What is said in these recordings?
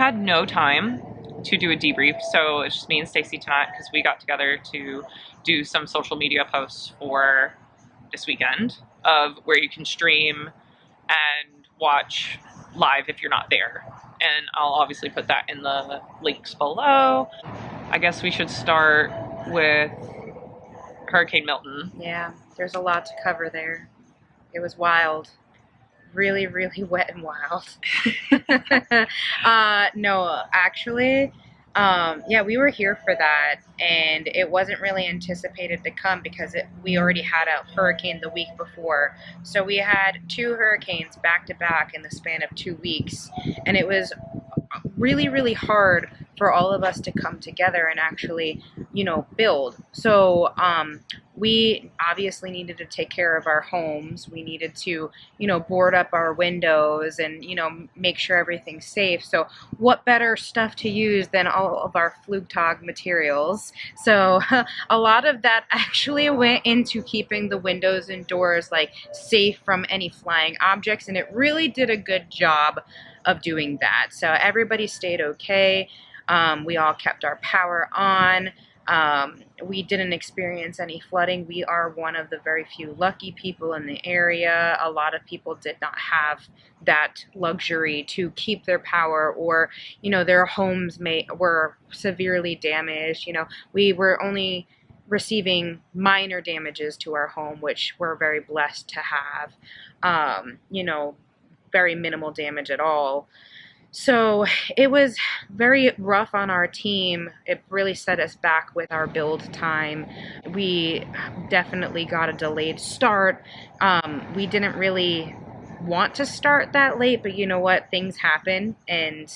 had no time to do a debrief, so it's just me and Staci tonight because we got together to do some social media posts for this weekend of where you can stream and watch live if you're not there. And I'll obviously put that in the links below. I guess we should start with Hurricane Milton. Yeah, there's a lot to cover there. It was wild. Really, really wet and wild. No, actually, yeah, we were here for that, and it wasn't really anticipated to come because we already had a hurricane the week before. So we had 2 hurricanes back to back in the span of 2 weeks, and it was really, really hard for all of us to come together and actually, build. So we obviously needed to take care of our homes. We needed to, board up our windows and, make sure everything's safe. So what better stuff to use than all of our Flugtag materials? So a lot of that actually went into keeping the windows and doors safe from any flying objects, and it really did a good job of doing that. So everybody stayed okay. We all kept our power on. We didn't experience any flooding. We are one of the very few lucky people in the area. A lot of people did not have that luxury to keep their power, or, their homes were severely damaged. We were only receiving minor damages to our home, which we're very blessed to have. Very minimal damage at all. So it was very rough on our team. It really set us back with our build time. We definitely got a delayed start. We didn't really want to start that late, but you know what? Things happen, and,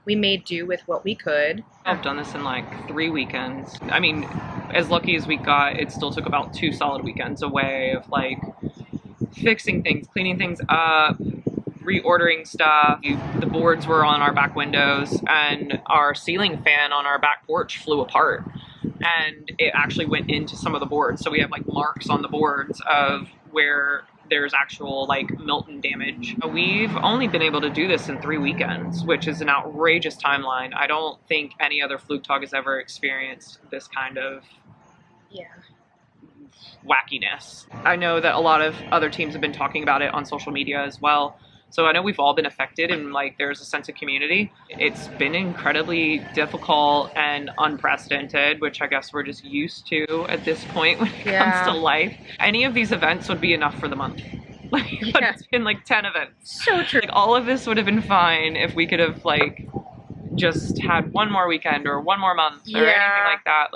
we made do with what we could. I've done this in 3 weekends. I mean, as lucky as we got, it still took about 2 solid weekends away of fixing things, cleaning things up, reordering stuff. The boards were on our back windows, and our ceiling fan on our back porch flew apart, and it actually went into some of the boards. So we have marks on the boards of where there's actual Milton damage. We've only been able to do this in 3 weekends, which is an outrageous timeline. I don't think any other Flugtag has ever experienced this kind of wackiness. I know that a lot of other teams have been talking about it on social media as well. So I know we've all been affected, and there's a sense of community. It's been incredibly difficult and unprecedented, which I guess we're just used to at this point when it comes to life. Any of these events would be enough for the month. But it's been 10 events. So true. All of this would have been fine if we could have just had one more weekend or one more month or anything like that.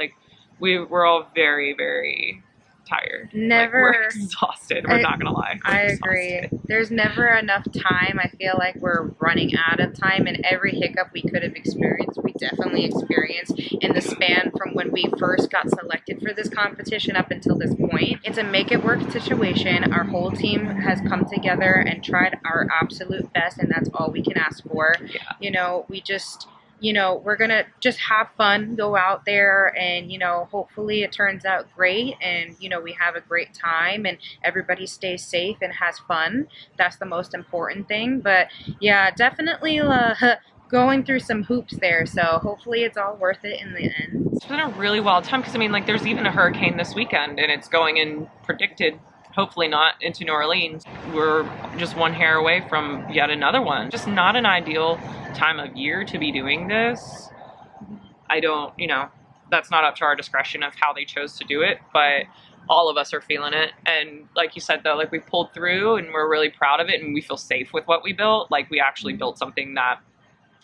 We're all very, very tired. We're exhausted. We're not gonna lie. I agree. There's never enough time. I feel like we're running out of time, and every hiccup we could have experienced, we definitely experienced in the span from when we first got selected for this competition up until this point. It's a make it work situation. Our whole team has come together and tried our absolute best, and that's all we can ask for. We just we're going to just have fun, go out there, and, hopefully it turns out great, and, we have a great time, and everybody stays safe and has fun. That's the most important thing. But yeah, definitely going through some hoops there. So hopefully it's all worth it in the end. It's been a really wild time because, there's even a hurricane this weekend, and it's going in predicted, hopefully not, into New Orleans. We're just one hair away from yet another one. Just not an ideal time of year to be doing this. I don't, that's not up to our discretion of how they chose to do it, but all of us are feeling it. And like you said, though, we pulled through, and we're really proud of it, and we feel safe with what we built. We actually built something that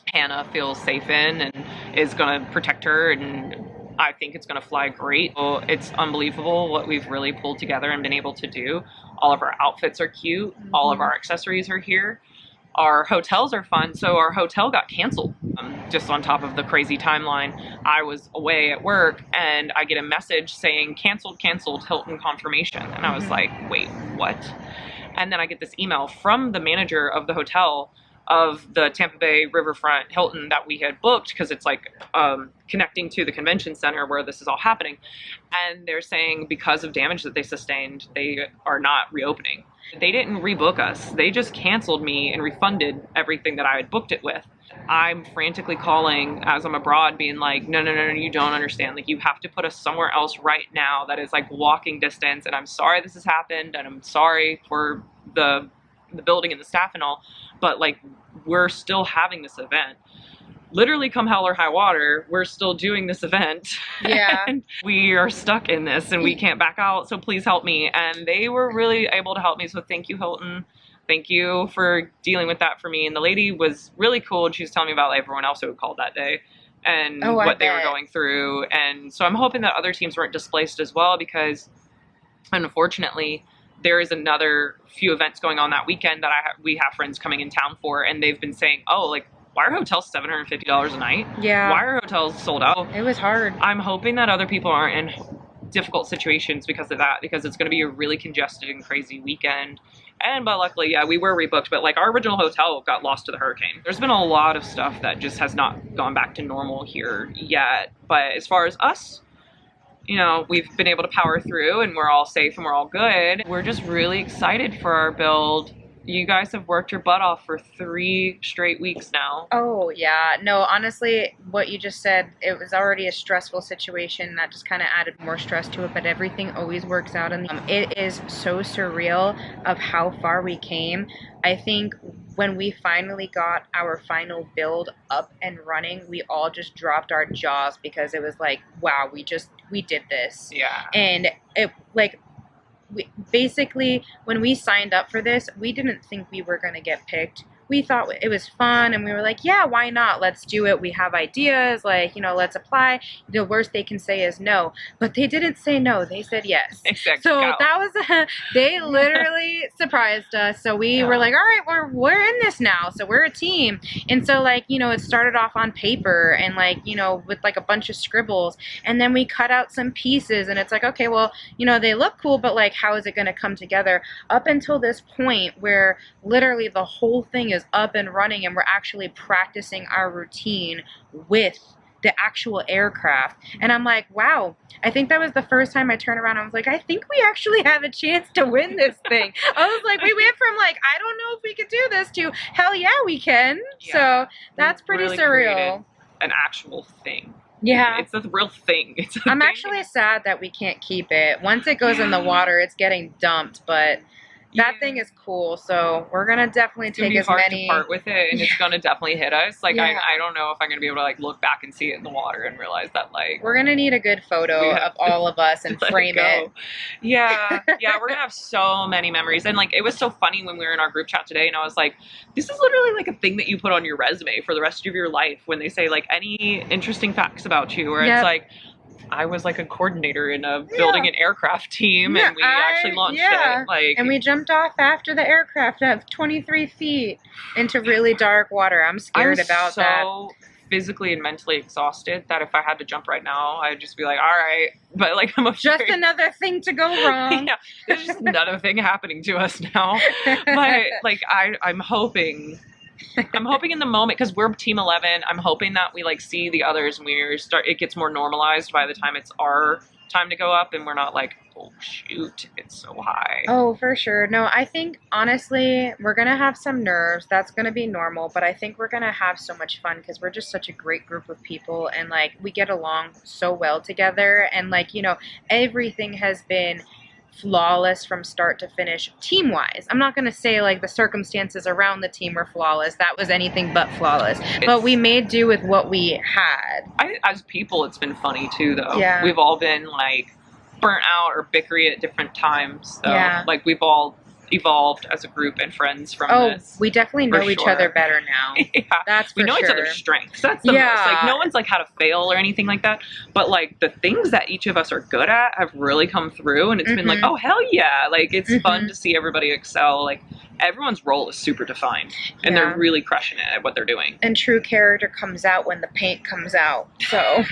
Hannah feels safe in and is going to protect her, and I think it's going to fly great. So it's unbelievable what we've really pulled together and been able to do. All of our outfits are cute. All of our accessories are here. Our hotels are fun. So our hotel got canceled just on top of the crazy timeline. I was away at work, and I get a message saying canceled, Hilton confirmation. And I was like, wait, what? And then I get this email from the manager of the hotel of the Tampa Bay Riverfront Hilton that we had booked, because it's connecting to the convention center where this is all happening. And they're saying because of damage that they sustained, they are not reopening. They didn't rebook us. They just canceled me and refunded everything that I had booked it with. I'm frantically calling as I'm abroad being like, no, you don't understand. Like, you have to put us somewhere else right now that is like walking distance. And I'm sorry this has happened. And I'm sorry for the building and the staff and all, but like, we're still having this event. Literally, come hell or high water, we're still doing this event. Yeah. And we are stuck in this and we can't back out. So please help me. And they were really able to help me. So thank you, Hilton. Thank you for dealing with that for me. And the lady was really cool. And she was telling me about like, everyone else who had called that day and what they were going through. And so I'm hoping that other teams weren't displaced as well, because unfortunately, there is another few events going on that weekend that we have friends coming in town for. And they've been saying, oh, like, why are hotels $750 a night? Yeah. Why are hotels sold out? It was hard. I'm hoping that other people aren't in difficult situations because of that, because it's going to be a really congested and crazy weekend. But luckily, yeah, we were rebooked, but like our original hotel got lost to the hurricane. There's been a lot of stuff that just has not gone back to normal here yet. But as far as us, you know, we've been able to power through and we're all safe and we're all good. We're just really excited for our build. You guys have worked your butt off for 3 straight weeks now. Oh, yeah. No, honestly, what you just said, it was already a stressful situation that just kind of added more stress to it, but everything always works out. And it is so surreal of how far we came. I think when we finally got our final build up and running, we all just dropped our jaws because it was like, wow, we did this. Yeah. And it, like, basically, when we signed up for this, we didn't think we were going to get picked. We thought it was fun, and we were like, yeah, why not? Let's do it. We have ideas, like, you know, let's apply. The worst they can say is no. But they didn't say no. They said yes. Exactly. So that was, they literally surprised us. So we were like, all right, we're in this now. So we're a team. And so, like, you know, it started off on paper and, like, you know, with, like, a bunch of scribbles. And then we cut out some pieces. And it's like, okay, well, you know, they look cool, but, like, how is it going to come together? Up until this point where literally the whole thing is up and running and we're actually practicing our routine with the actual aircraft. And I'm like, wow, I think that was the first time I turned around and I was like, I think we actually have a chance to win this thing. I was like, we went from like, I don't know if we could do this to hell yeah, we can. Yeah. So that's pretty really surreal. An actual thing. Yeah. It's a real thing. I'm actually sad that we can't keep it. Once it goes in the water, it's getting dumped, but that thing is cool, so we're gonna definitely take as many. It's gonna be hard to part with it, and it's gonna definitely hit us. Like I don't know if I'm gonna be able to like look back and see it in the water and realize that like we're gonna need a good photo of all of us and frame it. Yeah, we're gonna have so many memories, and like it was so funny when we were in our group chat today, and I was like, this is literally like a thing that you put on your resume for the rest of your life when they say like any interesting facts about you, where it's like, I was like a coordinator in a building an aircraft team, and we actually launched it. Like, and we jumped off after the aircraft at 23 feet into really dark water. I'm scared about that. I'm so physically and mentally exhausted that if I had to jump right now, I'd just be like, all right. But like, I'm afraid. Just another thing to go wrong. Yeah, there's just another thing happening to us now. But like, I'm hoping in the moment, because we're team 11, I'm hoping that we like see the others and it gets more normalized by the time it's our time to go up and we're not like, oh shoot, it's so high. Oh, for sure. No, I think honestly, we're going to have some nerves. That's going to be normal, but I think we're going to have so much fun because we're just such a great group of people and like we get along so well together, and like, you know, everything has been flawless from start to finish team-wise. I'm not going to say like the circumstances around the team were flawless. That was anything but flawless. But we made do with what we had. As people, it's been funny too, though. Yeah. We've all been like burnt out or bickery at different times. So like we've all evolved as a group and friends from this. We definitely know each other better now. That's for we know sure. each other's strengths. That's the most. Like no one's like had to fail or anything like that. But like the things that each of us are good at have really come through, and it's been like, oh hell yeah! Like it's fun to see everybody excel. Like everyone's role is super defined, and Yeah. they're really crushing it at what they're doing. And true character comes out when the paint comes out. So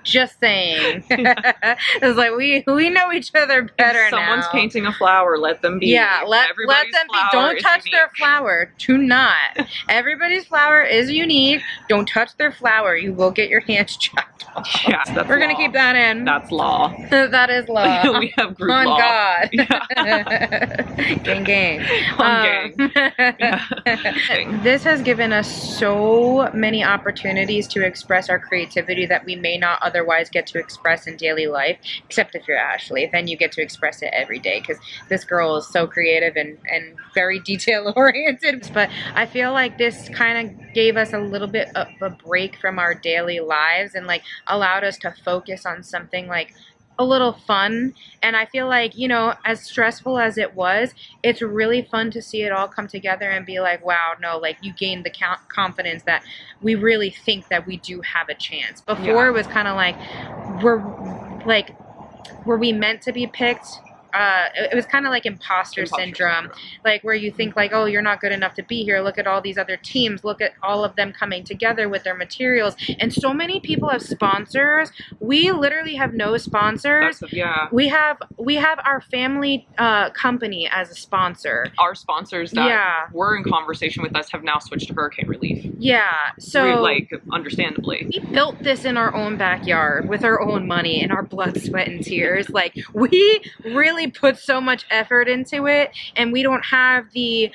just saying. It's like we know each other better if someone's now. painting a flower, let them be. Yeah, let Everybody's them be. flower Don't is touch their unique. flower. Do not. Everybody's flower is unique. Don't touch their flower. You will get your hands chopped off. Yeah, that's We're gonna law. keep that in. That's law. That is law. We have group On law. God. Yeah. Gang, gang. On gang. This has given us so many opportunities to express our creativity that we may not otherwise get to express in daily life, except if you're Ashley. Then you get to express it every day because this girl is so creative and very detail oriented. But I feel like this kind of gave us a little bit of a break from our daily lives and like allowed us to focus on something like a little fun. And I feel like, you know, as stressful as it was, it's really fun to see it all come together and be like, wow, no, like you gained the confidence that we really think that we do have a chance. Before it was kind of like, were we meant to be picked? It was kind of like imposter syndrome, like where you think like, oh, you're not good enough to be here. Look at all these other teams. Look at all of them coming together with their materials. And so many people have sponsors. We literally have no sponsors. We have our family company as a sponsor. Our sponsors that were in conversation with us have now switched to hurricane relief. Yeah. So like, understandably. We built this in our own backyard with our own money and our blood, sweat, and tears. Like, we really put so much effort into it, and we don't have the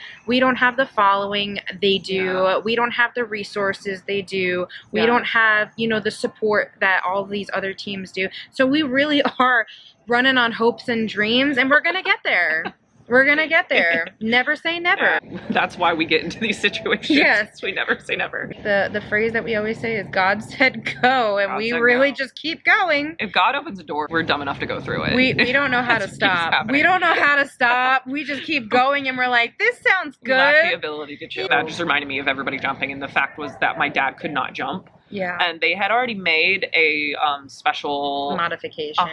following they do. We don't have the resources they do. We don't have, you know, the support that all these other teams do. So we really are running on hopes and dreams, and we're gonna get there. We're gonna get there. Never say never. That's why we get into these situations. Yes. We never say never. The phrase that we always say is God said go, and we really just keep going. If God opens a door, we're dumb enough to go through it. We don't know how to stop. We don't know how to stop. We just keep going, and we're like, this sounds good. We lack the ability to jump. That just reminded me of everybody jumping, and the fact was that my dad could not jump. Yeah. And they had already made a special modification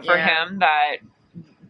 for him that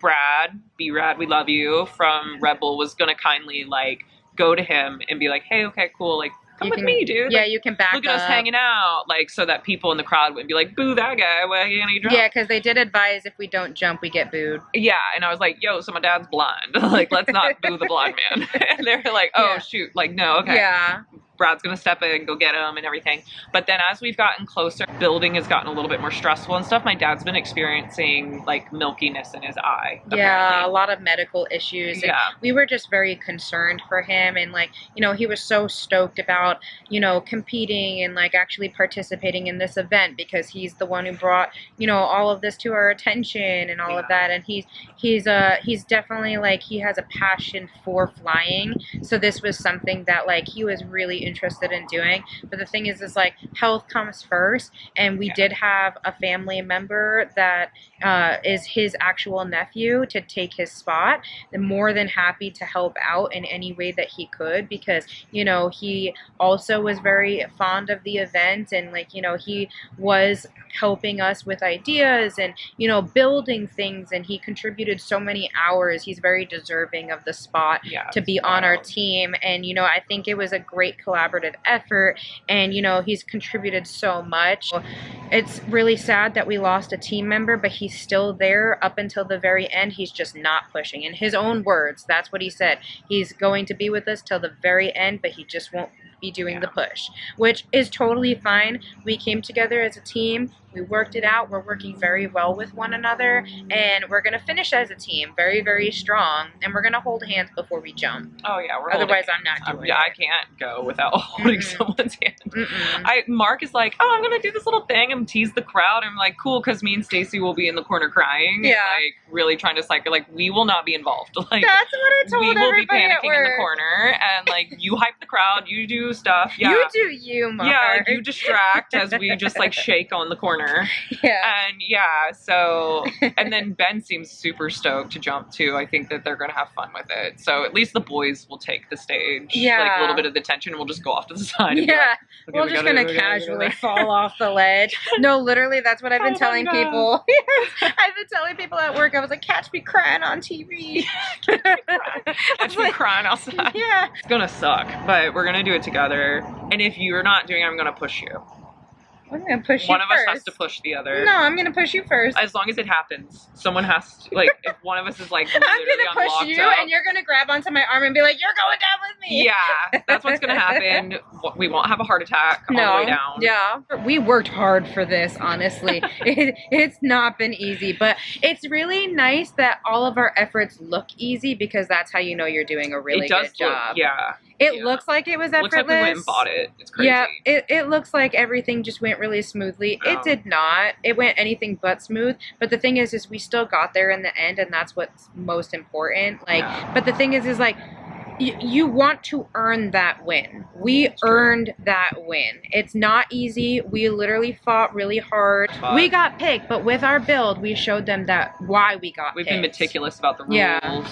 Brad, B-Rad, we love you, from Red Bull was going to kindly, like, go to him and be like, hey, okay, cool, like, come with me, dude. Yeah, like, you can back look at us hanging out, like, so that people in the crowd wouldn't be like, boo that guy, why can't he jump? Yeah, because they did advise if we don't jump, we get booed. Yeah, and I was like, yo, so my dad's blind. Like, let's not boo the blind man. And they're like, oh, shoot, like, no, okay. Yeah. Brad's going to step in and go get him and everything. But then as we've gotten closer, building has gotten a little bit more stressful and stuff. My dad's been experiencing like milkiness in his eye. Apparently. Yeah, a lot of medical issues. Yeah. And we were just very concerned for him. And like, you know, he was so stoked about, you know, competing and like actually participating in this event because he's the one who brought, you know, all of this to our attention and all of that. And he's definitely like, he has a passion for flying. So this was something that like he was really interested in doing. But the thing is like health comes first, and we did have a family member that is his actual nephew to take his spot. And more than happy to help out in any way that he could, because you know he also was very fond of the event, and like, you know, he was helping us with ideas and, you know, building things, and he contributed so many hours. He's very deserving of the spot to be on our team. And you know, I think it was a great collaborative effort, and you know, he's contributed so much. It's really sad that we lost a team member, but he's still there up until the very end. He's just not pushing. In his own words, that's what he said. He's going to be with us till the very end, but he just won't be doing the push, which is totally fine. We came together as a team. We worked it out. We're working very well with one another, and we're going to finish as a team very, very strong, and we're going to hold hands before we jump. Oh, yeah. Otherwise, I'm not doing it. Yeah, I can't go without holding someone's hand. Marc is like, oh, I'm going to do this little thing and tease the crowd. I'm like, cool, because me and Staci will be in the corner crying. Yeah. And, like, really trying to psych her. Like, we will not be involved. Like, that's what I told we will be everybody at panicking in the work. corner, and, like, you hype the crowd. You do stuff. Yeah. You do you, Marc. Yeah, like you distract as we just like shake on the corner. Yeah. And yeah, so, and then Ben seems super stoked to jump too. I think that they're going to have fun with it. So at least the boys will take the stage. Yeah. Like a little bit of the tension and we'll just go off to the side. And Yeah. like, okay, We're just going to casually fall off the ledge. No, literally, that's what I've been telling people. I've been telling people at work, I was like, catch me crying on TV. Catch me crying outside. Yeah. It's going to suck, but we're going to do it together. And if you're not doing it, I'm going to push you. I'm going to push you One of us first. has to push the other. No, I'm going to push you first. As long as it happens. Someone has to, like, if one of us is like, I'm going literally to push you up, and you're going to grab onto my arm and be like, you're going down with me. yeah, that's what's going to happen. We won't have a heart attack on the way down. Yeah. We worked hard for this, honestly. It's not been easy, but it's really nice that all of our efforts look easy because that's how you know you're doing a really good job. Yeah. It looks like it was effortless. Looks like we went and bought it. It's crazy. Yeah, it looks like everything just went really smoothly. It did not. It went anything but smooth. But the thing is we still got there in the end, and that's what's most important. Like, but the thing is like, you want to earn that win. We earned that win. It's not easy. We literally fought really hard. We got picked, but with our build, we showed them that why we got We've picked. been meticulous about the rules.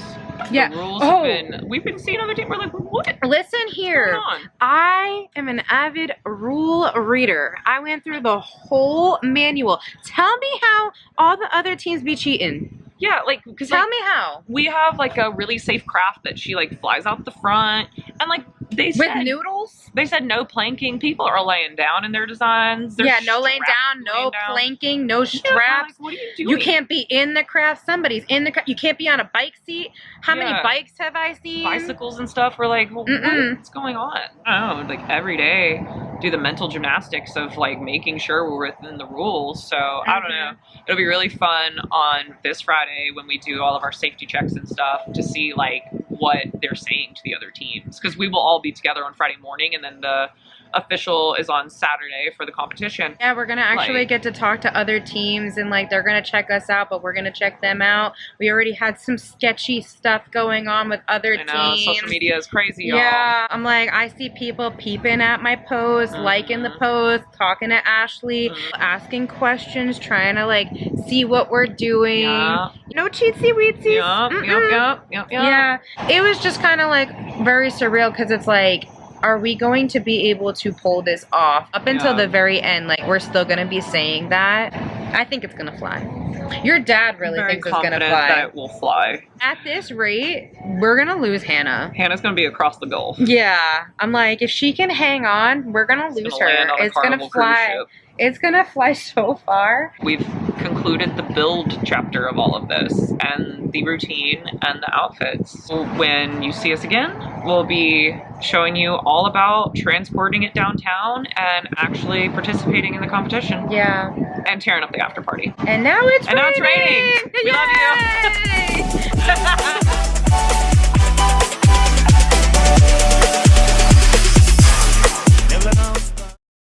Yeah. The rules have been, we've been seeing other teams, we're like, what? Listen here. What's going on? I am an avid rule reader. I went through the whole manual. Tell me how all the other teams be cheating. Yeah, like, because Tell me how. we have like a really safe craft that she like flies out the front, and like they said, With noodles? they said no planking. People are laying down in their designs. They're No laying down, no planking, no straps. Like, what are you doing? You can't be in the craft. Somebody's in the craft. You can't be on a bike seat. How many bikes have I seen? Bicycles and stuff. We're like, well, what's going on? I don't know. Like every day, do the mental gymnastics of like making sure we're within the rules. So I don't know. It'll be really fun on this Friday when we do all of our safety checks and stuff to see like what they're saying to the other teams, because we will all be together on Friday morning, and then the official is on Saturday for the competition. Yeah, we're gonna actually get to talk to other teams, and like they're gonna check us out, but we're gonna check them out. We already had some sketchy stuff going on with other teams. Social media is crazy, y'all. Yeah, I'm like, I see people peeping at my post, liking the post, talking to Ashley, asking questions, trying to like see what we're doing. No cheatsy weetsies. Yep. Yeah, it was just kind of like very surreal because it's like, are we going to be able to pull this off? Up until the very end, like, we're still going to be saying that. I think it's going to fly. Your dad really thinks it's going to fly. That it will fly. At this rate, we're going to lose Hannah. Hannah's going to be across the Gulf. Yeah. I'm like, if she can hang on, we're going to lose her. It's going to fly. It's going to fly so far. We've concluded the build chapter of all of this and the routine and the outfits. When you see us again, we'll be showing you all about transporting it downtown and actually participating in the competition. Yeah. And tearing up the after party. And now it's raining. We love you.